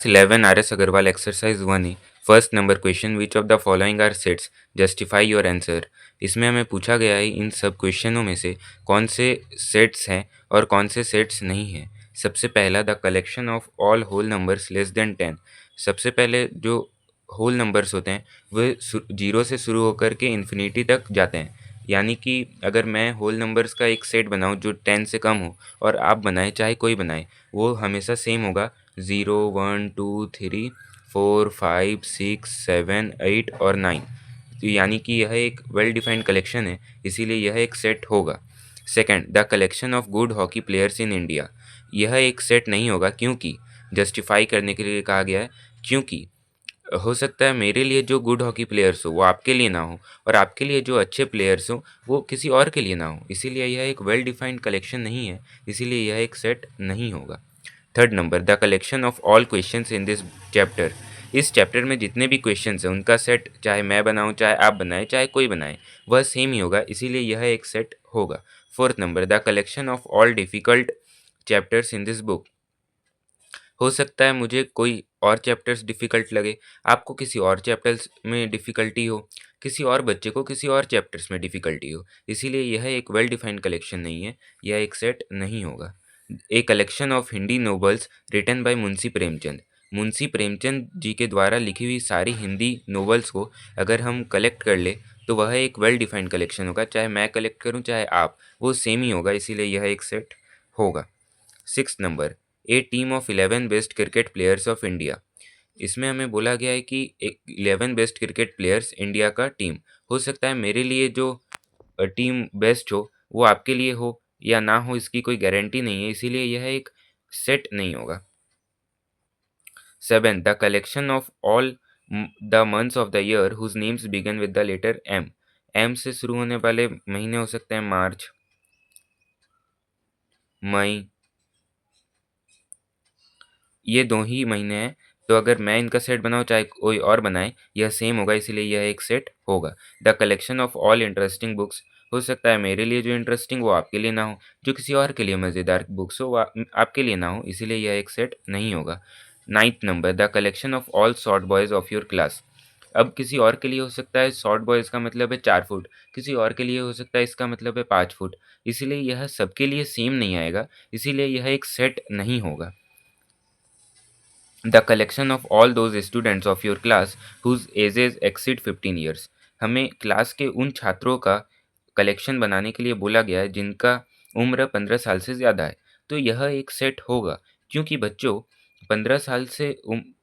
11 RS Agarwal exercise 1A first number question which of the following are sets justify your answer. इसमें हमें पूछा गया है इन सब क्वेश्चनों में से कौन से सेट्स हैं और कौन से सेट्स नहीं हैं। सबसे पहला the collection of all whole numbers less than 10। सबसे पहले जो होल नंबर्स होते हैं वे जीरो से शुरू होकर के इन्फिनिटी तक जाते हैं। यानी कि अगर मैं होल नंबर्स का एक सेट बनाऊं जो 10 से कम हो और आप बनाएं चाहे कोई बनाए वो हमेशा सेम होगा। 0 1 2 3 4 5 6 7 8 और 9। तो यानी कि यह एक वेल डिफाइंड कलेक्शन है, इसीलिए यह एक सेट होगा। Second the collection of good hockey players in India. यह एक सेट नहीं होगा क्योंकि जस्टिफाई करने के लिए कहा गया है। क्योंकि हो सकता है मेरे लिए जो गुड हॉकी प्लेयर्स हो वो आपके लिए ना हो और आपके लिए जो अच्छे प्लेयर्स हो वो किसी और के लिए ना हो, इसीलिए यह एक वेल डिफाइंड कलेक्शन नहीं है, इसीलिए यह एक सेट नहीं होगा। Third number the collection of all questions in this chapter. इस चैप्टर में जितने भी क्वेश्चंस हैं उनका सेट चाहे मैं बनाऊं चाहे आप बनाएं चाहे कोई बनाए वह सेम ही होगा, इसीलिए यह एक सेट होगा। Fourth number the collection of all difficult chapters in this book. हो सकता है मुझे कोई और चैप्टर्स डिफ़िकल्ट लगे, आपको किसी और चैप्टर्स में डिफ़िकल्टी हो, किसी और बच्चे को किसी और चैप्टर्स में डिफ़िकल्टी हो, इसीलिए यह एक वेल डिफाइंड कलेक्शन नहीं है, यह एक सेट नहीं होगा। A collection of Hindi novels written by Munshi Premchand. Munshi Premchand ji के द्वारा लिखी हुई सारी हिंदी नोवेल्स को अगर हम कलेक्ट कर ले तो वह एक वेल डिफाइंड कलेक्शन होगा, चाहे मैं कलेक्ट करूं चाहे आप, वो सेम ही होगा, इसीलिए यह एक सेट होगा। Six number A team of 11 best cricket players of India. इसमें हमें बोला गया है कि 11 बेस्ट क्रिकेट प्लेयर्स इंडिया का टीम। हो सकता है मेरे लिए जो टीम बेस्ट हो वो आपके लिए हो या ना हो, इसकी कोई गारंटी नहीं है, इसीलिए यह एक सेट नहीं होगा। Seven the collection of all the months of the year whose names begin with the letter M. M से शुरू होने वाले महीने हो सकते हैं मार्च, मई, ये 2 ही महीने हैं, तो अगर मैं इनका सेट बनाऊँ चाहे कोई और बनाए, यह सेम होगा, इसीलिए यह एक सेट होगा। The collection of all interesting books. हो सकता है मेरे लिए जो इंटरेस्टिंग वो आपके लिए ना हो, जो किसी और के लिए मज़ेदार बुक्स हो वो आपके लिए ना हो, इसीलिए यह एक सेट नहीं होगा। Ninth number the collection of all short boys of your class. अब किसी और के लिए हो सकता है शॉर्ट बॉय इसका मतलब है 4 फुट, किसी और के लिए हो सकता है इसका मतलब है 5 फुट, इसीलिए यह सबके लिए सेम नहीं आएगा, इसीलिए यह एक सेट नहीं होगा। The collection of all those students of your class whose ages exceed 15 years. हमें क्लास के उन छात्रों का कलेक्शन बनाने के लिए बोला गया है जिनका उम्र 15 साल से ज़्यादा है, तो यह एक सेट होगा क्योंकि बच्चों 15 साल से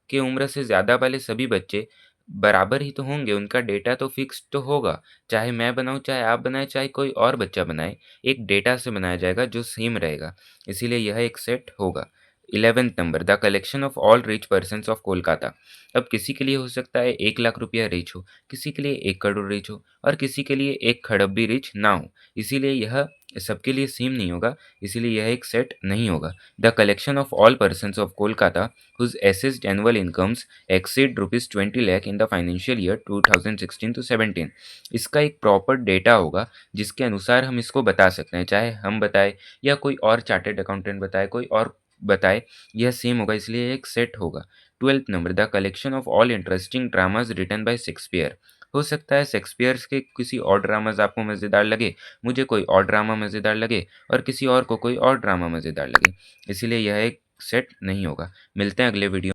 के उम्र से ज़्यादा वाले सभी बच्चे बराबर ही तो होंगे, उनका डेटा तो फिक्स तो होगा, चाहे मैं बनाऊँ चाहे आप बनाएं चाहे कोई और बच्चा बनाए, एक डेटा से बनाया जाएगा जो सेम रहेगा, इसीलिए यह एक सेट होगा। 11th number the collection of all rich persons of Kolkata. अब किसी के लिए हो सकता है 1 लाख रुपया रिच हो, किसी के लिए 1 करोड़ रिच हो और किसी के लिए 1 खरब भी रिच ना हो, इसीलिए यह सबके लिए सेम नहीं होगा, इसीलिए यह एक सेट नहीं होगा। The collection of all persons of Kolkata whose assessed annual incomes exceed ₹20 lakh in the financial year 2016 to 17। इसका एक प्रॉपर डेटा होगा जिसके अनुसार हम इसको बता सकते हैं, चाहे हम बताए या कोई और चार्टेड अकाउंटेंट बताए, कोई और बताए, यह सेम होगा, इसलिए एक सेट होगा। 12th number the collection of all interesting dramas written by Shakespeare. हो सकता है शेक्सपियर के किसी और ड्रामाज आपको मज़ेदार लगे, मुझे कोई और ड्रामा मज़ेदार लगे और किसी और को कोई और ड्रामा मज़ेदार लगे, इसीलिए यह एक सेट नहीं होगा। मिलते हैं अगले वीडियो